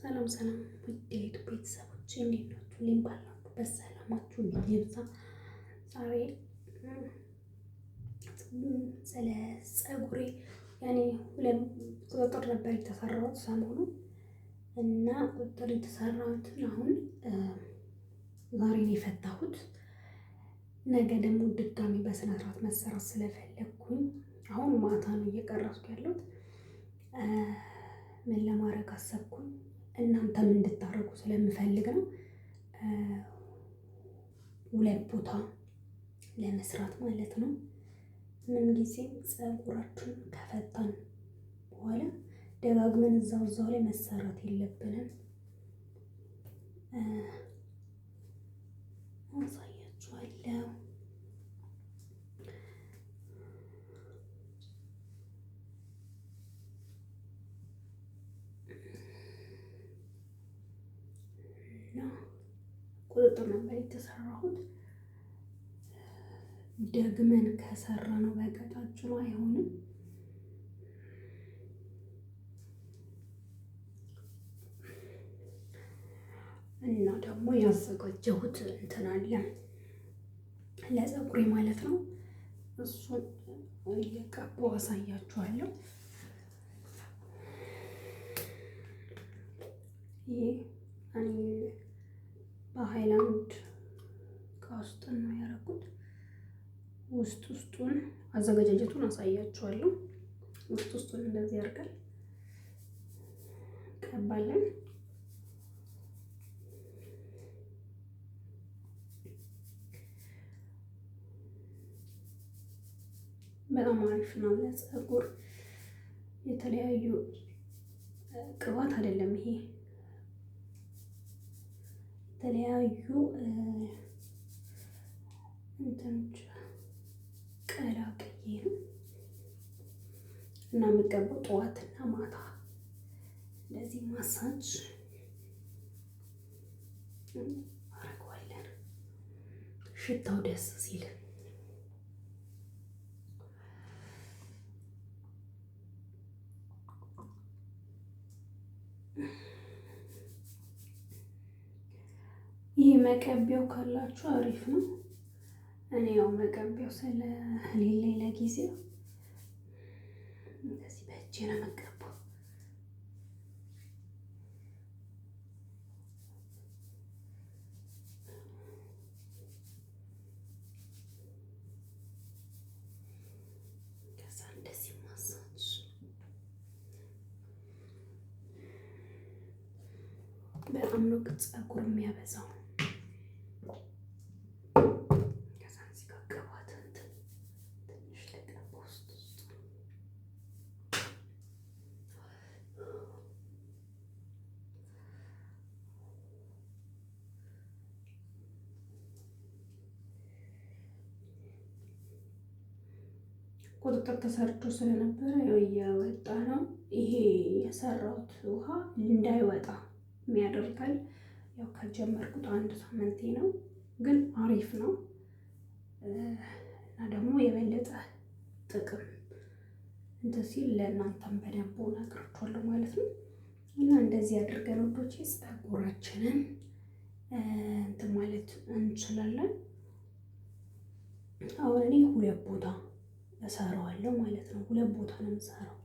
ሰላም ሰላም ውድ ቤተሰቦች እንዴት ናችሁ? እኔም ባላችሁበት ሰላማችሁ ይብዛ። ዛሬ ስለ ፀጉሬ ሁለት ቁጥጥር ነበር የተሰራሁት ሰሞኑን እና ቁጥጥር የተሰራሁትን አሁን ዛሬ ነው የፈታሁት። ነገ ደግሞ ድጋሚ በስነ ስርዓት መሰራት ስለፈለግኩኝ አሁን ማታ ነው እየቀረስኩ ያለሁት። ምን ለማድረግ አሰብኩኝ እናንተም እንድታረጉ ስለምፈልግ ነው። ሁለት ቦታ ለመስራት ማለት ነው። ምን ጊዜም ፀጉራችንን ከፈታን በኋላ ደጋግመን እዛው ላይ መሰራት የለብንም። አሳያችኋለሁ። ቁጥጥር ነበር የተሰራሁት። ደግመን ከሰራ ነው በቀጫጭኑ አይሆንም። እና ደግሞ ያዘጋጀሁት እንትን አለ ለፀጉሬ ማለት ነው። እሱን እየቀባሁ አሳያችኋለሁ። ይሄ እኔ በሃይላንድ ውስጥ ነው ያደረኩት። ውስጡን አዘገጃጀቱን አሳያችኋለሁ። ውስጡን እንደዚህ አድርገን ቀባለን። በጣም አሪፍ ነው ለፀጉር። የተለያዩ ቅባት አይደለም ይሄ፣ የተለያዩ እንትኖች ቀላቅዬ ነው እና የሚቀባው ጠዋትና ማታ እንደዚህ ማሳጅ አደርገዋለን። ሽታው ደስ ሲል ይህ መቀቢያው ካላችሁ አሪፍ ነው። እኔ ያው መቀቢያው ስለሌለኝ ለጊዜው እንደዚህ በእጄ ነው የምቀባው። ከዛ እንደዚህ ማሳጅ በጣም ነው ፀጉር የሚያበዛው። ቁጥጥር ተሰርቶ ስለነበረ ያው እያወጣ ነው። ይሄ የሰራሁት ውሃ እንዳይወጣ የሚያደርጋል። ያው ከጀመርኩት 1 ሳምንቴ ነው፣ ግን አሪፍ ነው እና ደግሞ የበለጠ ጥቅም እንትን ሲል ለእናንተም በደንብ እነግራችኋለሁ ማለት ነው። እና እንደዚህ አድርገን ወዶቼ ፀጉራችንን እንትን ማለት እንችላለን። አሁን እኔ 2 ቦታ እሰራዋለሁ ማለት ነው። 2 ቦታ ነው የምሰራው።